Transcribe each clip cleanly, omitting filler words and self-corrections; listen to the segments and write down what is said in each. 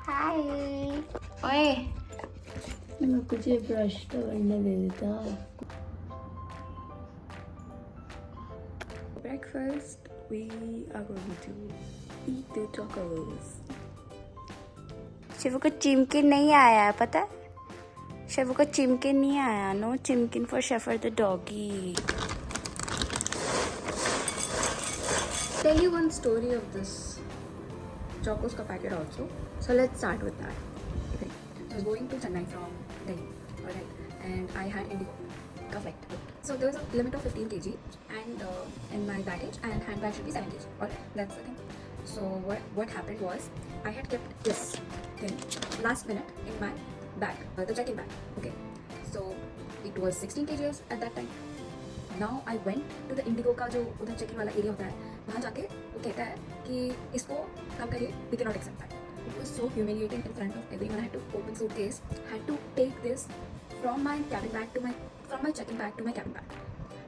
हाय ओए मैं तुझे ब्रश तो करने दे देता। breakfast we are going to eat the tacos. Shibu को चिमकिन नहीं आया है पता है, शिवू को चिमकिन नहीं आया. No chicken for Shefer the doggy. Tell you one story of this chocos ka packet also. So let's start with that. Okay. So I was going to Chennai from Delhi, alright, and I had Indigo ka flight. So there was a limit of 15 kg and in my baggage, and handbag should be 7 kg. Alright, that's the thing. So what happened was I had kept this thing last minute in my bag, the check-in bag. Okay. So it was 16 kg at that time. Now I went to the Indigo का जो उधर checking वाला area होता है, वहाँ जाके वो कहता है कि इसको काम करिए, we cannot accept that. It was so humiliating in front of everyone. I had to open suitcase, had to take this from my cabin bag to from my check-in bag to my cabin bag.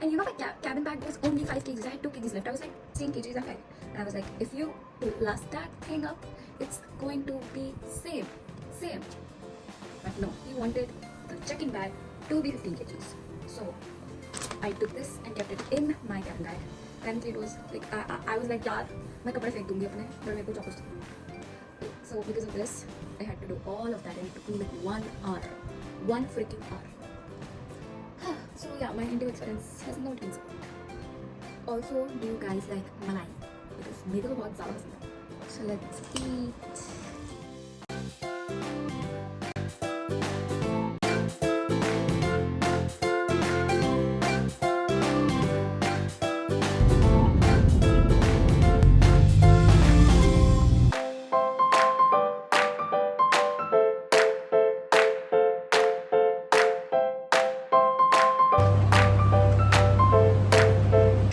And you know my cabin bag was only 5 kgs. I had 2 kgs left. I was like 10 kgs and 5. And I was like, if you last that thing up, it's going to be same. But no, he wanted the check-in bag to be 15 kgs. So I took this and kept it in my cabin bag. Currently it was like I was like यार मैं कपड़े फेंक दूँगी अपने, पर मेरे को chocolate चाहिए. So because of this I had to do all of that and it took me like 1 freaking hour. So yeah, my Indigo experience has not been so good. Also, do you guys like malai? Because मेरे को बहुत ज़्यादा पसंद है. So let's eat.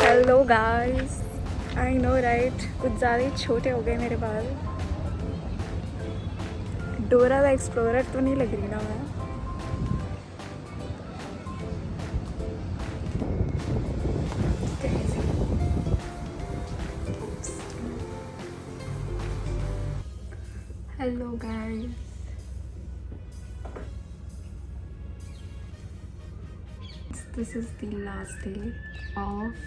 Hello guys, I know right, कुछ ज़्यादा ही छोटे हो गए मेरे बाल. डोरा द एक्सप्लोरर तो नहीं लग रही ना मैं. Hello guys, this is the last day of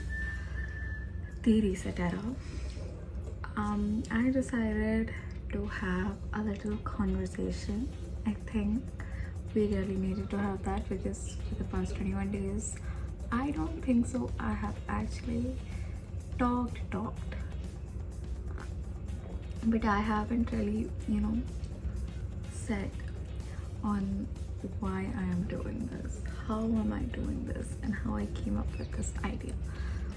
the reset era. I decided to have a little conversation. I think we really needed to have that because for the past 21 days, I don't think so I have actually talked. But I haven't really, said on why I am doing this, how am I doing this, and how I came up with this idea.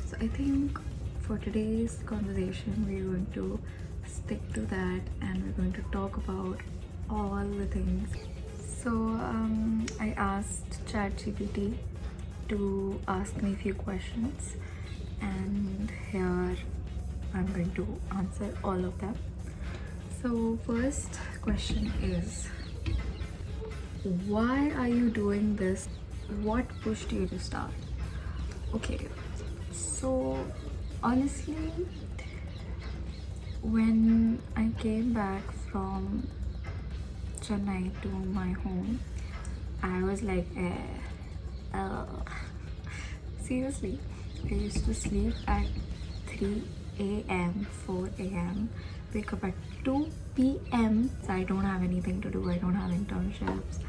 So I think for today's conversation, we're going to stick to that and we're going to talk about all the things. So I asked ChatGPT to ask me a few questions, and here I'm going to answer all of them. So first question is, why are you doing this? What pushed you to start? Okay, so honestly, when I came back from Chennai to my home, I was like, seriously, I used to sleep at 3 a.m., 4 a.m., wake up at 2 p.m. So I don't have anything to do. I don't have internships.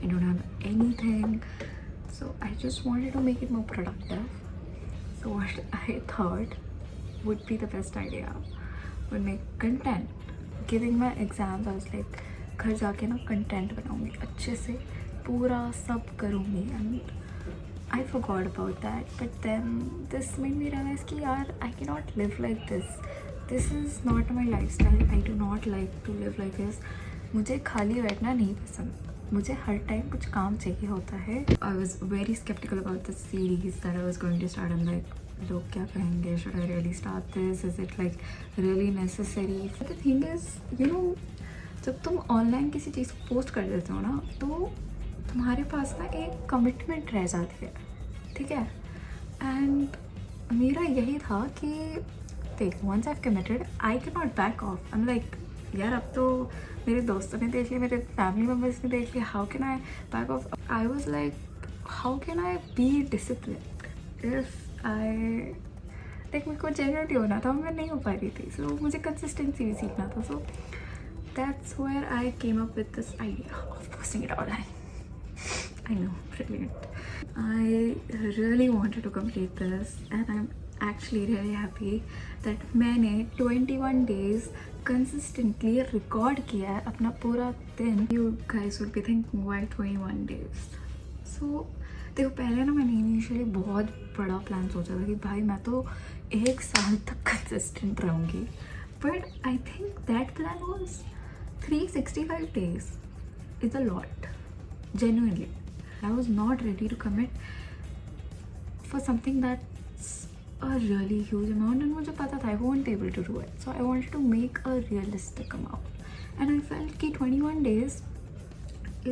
I don't have anything. So I just wanted to make it more productive. So what I thought would be the best idea would make content. Giving my exams, I was like, घर जाके ना content बनाऊँगी अच्छे से, पूरा सब करूँगी. And I forgot about that. But then this made me realize कि यार, I cannot live like this. This is not my lifestyle. I do not like to live like this. मुझे खाली बैठना नहीं पसंद. मुझे हर टाइम कुछ काम चाहिए होता है. I was very skeptical about the series that I was going to start. I'm like, लोग क्या कहेंगे? Should I really start this? Is it like really necessary? But the thing is, जब तुम ऑनलाइन किसी चीज़ को पोस्ट कर देते हो ना, तो तुम्हारे पास ना एक कमिटमेंट रह जाती है, ठीक है. एंड मेरा यही था कि देख, once I've committed, I cannot back off. I'm like, यार अब तो मेरे दोस्तों ने देख लिया, मेरे फैमिली मेम्बर्स ने देख लिया, how can I back of. I was like how can I be discipline if I like मेरे को जेन्युइनली होना था, मैं नहीं हो पा रही थी। सो मुझे कंसिस्टेंसी भी सीखना था। So that's where I came up with this idea of posting it online. I know, brilliant. I really wanted to complete this and I'm actually really happy that मैंने 21 days consistently record किया है अपना पूरा दिन. You guys would be thinking why 21 days? So देखो पहले ना मैंने इनिशियली बहुत बड़ा प्लान सोचा था कि भाई मैं तो 1 साल तक कंसिस्टेंट रहूँगी, but I think that plan was 365 days is a lot, genuinely. I was not ready to commit for something that's a really huge amount and मुझे पता था I won't be able to do it. So I wanted to make a realistic amount and I felt कि 21 days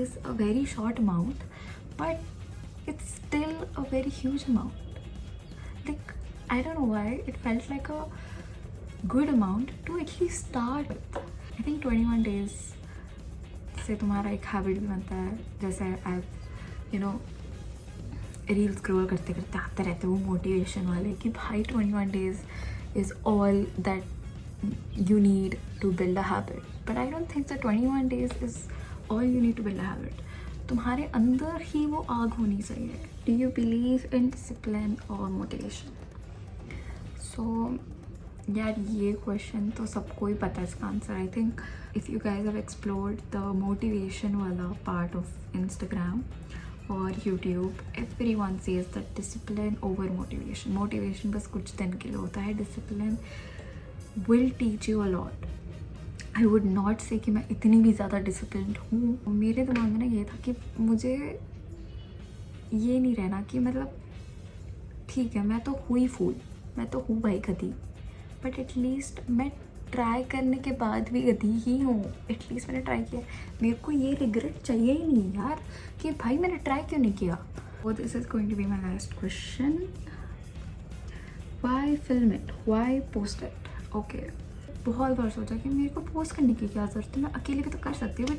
is a very short amount but it's still a very huge amount. Like I don't know why it felt like a good amount to at least start with. I think 21 days से तुम्हारा एक habit भी बनता है, जैसे आई you know reel scroll करते करते आते रहते वो मोटिवेशन वाले कि भाई 21 days is all that you need to build a habit. But I don't think that 21 days is all you need to build a habit. तुम्हारे अंदर ही वो आग होनी चाहिए. Do you believe in discipline और मोटिवेशन? सो यार ये क्वेश्चन तो सबको ही पता है इसका answer. I think if you guys have explored the motivation वाला पार्ट ऑफ इंस्टाग्राम और YouTube, everyone says that discipline over motivation. Motivation बस कुछ दिन के लिए होता है, discipline will teach you a lot. I would not say कि मैं इतनी भी ज़्यादा disciplined हूँ. मेरे दिमाग में ना ये था कि मुझे ये नहीं रहना कि मतलब ठीक है मैं तो हुई फूल, मैं तो हूँ भाई गधी, बट एटलीस्ट मैं ट्राई करने के बाद भी गधी ही हूँ. एटलीस्ट मैंने ट्राई किया. मेरे को ये रिग्रेट चाहिए ही नहीं यार कि भाई मैंने ट्राई क्यों नहीं किया. वो this is going to be my last question. Why film it, why post it? Okay, बहुत बार सोचा कि मेरे को पोस्ट करने की क्या ज़रूरत है, मैं अकेले भी तो कर सकती हूँ. But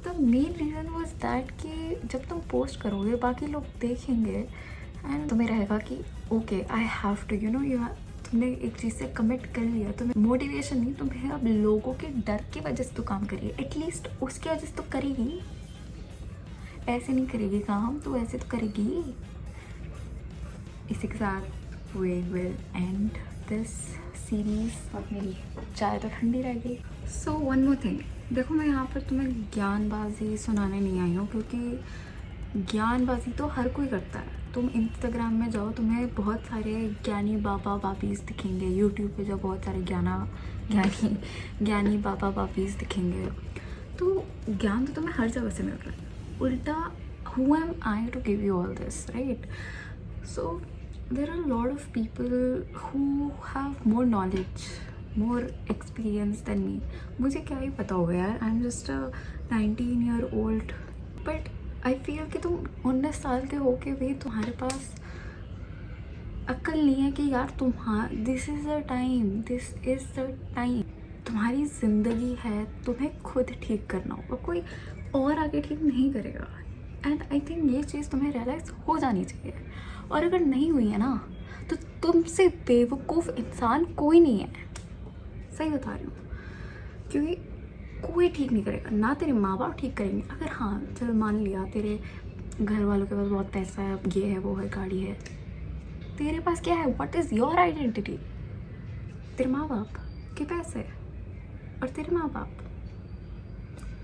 the main reason was that कि जब तुम पोस्ट करोगे बाकी लोग देखेंगे एंड तुम्हें रहेगा कि okay I have to you know you तुमने एक चीज़ से कमिट कर लिया. तुम्हें मोटिवेशन नहीं, तुम्हें अब लोगों के डर की वजह से तो काम करिए. एटलीस्ट उसकी वजह से तो करेगी, ऐसे नहीं करेगी काम तो ऐसे तो करेगी. इसी के साथ we will end this series. और मेरी चाय तो ठंडी रह गई. सो वन मोर थिंग, देखो मैं यहाँ पर तुम्हें ज्ञानबाजी सुनाने नहीं आई हूँ क्योंकि ज्ञानबाजी तो हर कोई करता है. तुम इंस्टाग्राम में जाओ तुम्हें बहुत सारे ज्ञानी बाबा बाबीज़ दिखेंगे. यूट्यूब पे जाओ बहुत सारे ज्ञानी बाबा बाबीज़ दिखेंगे. तो ज्ञान तो तुम्हें हर जगह से मिल रहा है. उल्टा who am I to give you all this, right? So there are lot of people who have more knowledge, more experience than me. मुझे क्या ही पता होगा यार, I am just a 19-year-old. But I feel कि तुम 19 साल के हो के भी तुम्हारे पास अक्ल नहीं है कि यार दिस इज़ द टाइम. तुम्हारी ज़िंदगी है, तुम्हें खुद ठीक करना होगा, कोई और आगे ठीक नहीं करेगा. एंड आई थिंक ये चीज़ तुम्हें रियलाइज़ हो जानी चाहिए. और अगर नहीं हुई है ना तो तुमसे बेवकूफ़ इंसान कोई नहीं है. सही बता रही हूँ, क्योंकि कोई ठीक नहीं करेगा. ना तेरे माँ बाप ठीक करेंगे. अगर हाँ चल मान लिया तेरे घर वालों के पास बहुत पैसा है, ये है वो है गाड़ी है, तेरे पास क्या है? What is your identity? तेरे माँ बाप के पैसे और तेरे माँ बाप.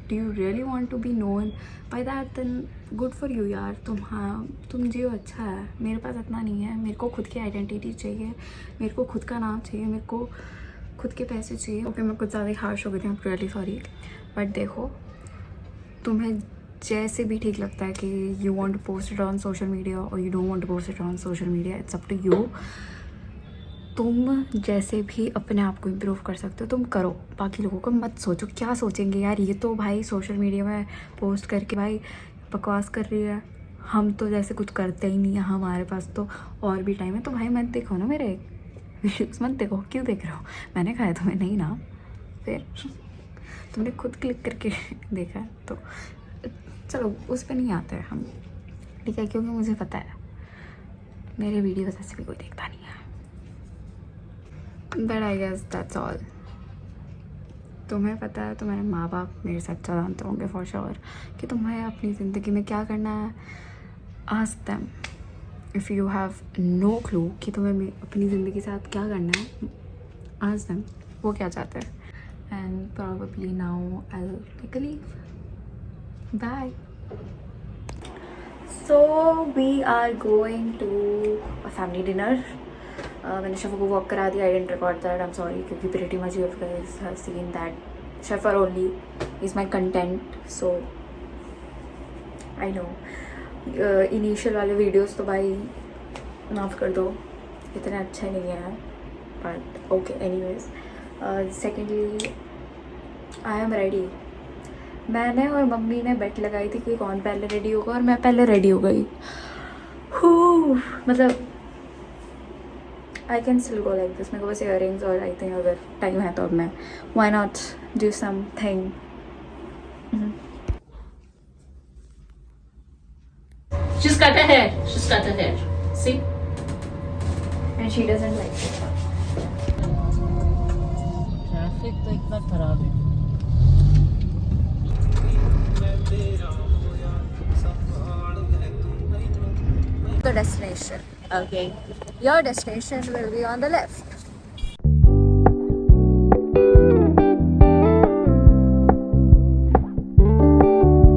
Do you really want to be known by that? Then good for you यार. तुम जियो, अच्छा है. मेरे पास इतना नहीं है. मेरे को खुद की आइडेंटिटी चाहिए, मेरे को खुद का नाम चाहिए, मेरे को खुद के पैसे चाहिए. ओके मैं कुछ ज़्यादा ही हार्श हो गई थी, I am really sorry. But देखो तुम्हें जैसे भी ठीक लगता है कि you want to post it on social media और you don't want to post it on social media, it's up to you. तुम जैसे भी अपने आप को इम्प्रूव कर सकते हो तुम करो. बाकी लोगों को मत सोचो क्या सोचेंगे यार, ये तो भाई सोशल मीडिया में पोस्ट करके भाई बकवास कर रही है. हम तो जैसे कुछ करते ही नहीं है, हमारे पास तो और भी टाइम है. तो भाई मत देखो ना मेरे वीडियोस, मत देखो. क्यों देख रहे हो? मैंने खाया तुम्हें नहीं ना. फिर तुमने खुद क्लिक करके देखा है तो चलो उस पर नहीं आते हैं हम, ठीक है, क्योंकि मुझे पता है मेरे वीडियो ऐसे भी कोई देखता नहीं है। But I guess that's all. तुम्हें पता है, तुम्हारे माँ बाप मेरे से अच्छा जानते होंगे फॉर श्योर कि तुम्हें अपनी ज़िंदगी में क्या करना है। Ask them if you have no clue कि तुम्हें अपनी ज़िंदगी के साथ क्या करना है। आस्क देम वो क्या चाहते हैं। And probably now I will take a leave. Bye. So we are going to a family dinner. मैंने शेफर को वॉक करा दिया। I didn't record that, I am sorry, क्योंकि pretty much you guys have seen that Shefer only is my content. So I know initial वाले videos तो भाई माफ़ कर दो, इतने अच्छे नहीं हैं, but okay anyways. Secondly I am ready. मैंने और मम्मी ने बेट लगाई थी कि कौन पहले रेडी होगा, और मैं पहले रेडी हो गई। मतलब I can still go like this. मेरे को बस इयररिंग्स और आई थिंक अगर टाइम है तो अब मैं why not do something. She's cut her hair. She's cut her hair. See? And she doesn't like it. Traffic तो इतना खराब है. The destination. Okay. Your destination will be on the left.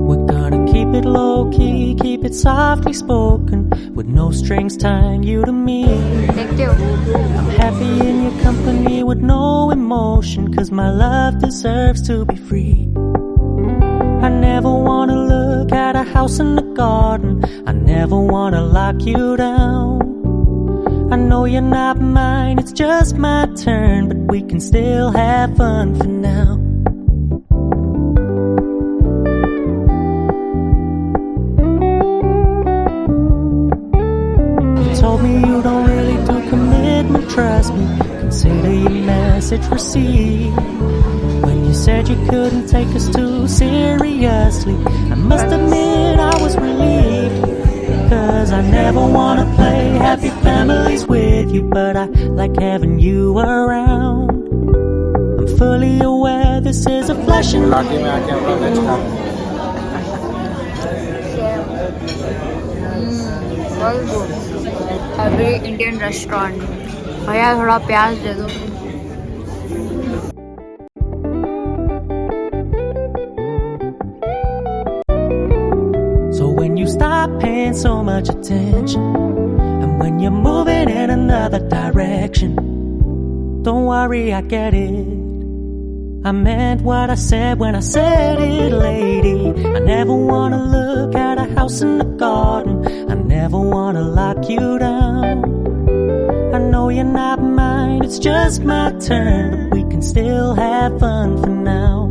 We're gonna keep it low key, keep it softly spoken, with no strings tying you to me. Thank you. I'm happy in your company with no emotion, 'cause my love deserves to be free. I never wanna look at a house in the garden, I never wanna lock you down. I know you're not mine, it's just my turn, but we can still have fun for now. You told me you don't really do commitment, trust me, consider your message received. When you said you couldn't take us too seriously, I must admit I was relieved, 'cause I never wanna play happy families with you, but I like having you around. I'm fully aware this is a flesh and blood. Very good. Every Indian restaurant. भैया थोड़ा प्याज दे दो. So when you stop paying so much attention, and when you're moving in another direction, don't worry, I get it. I meant what I said when I said it, lady. I never wanna look at a house in the garden, I never wanna lock you down. I know you're not mine, it's just my turn, but we can still have fun for now.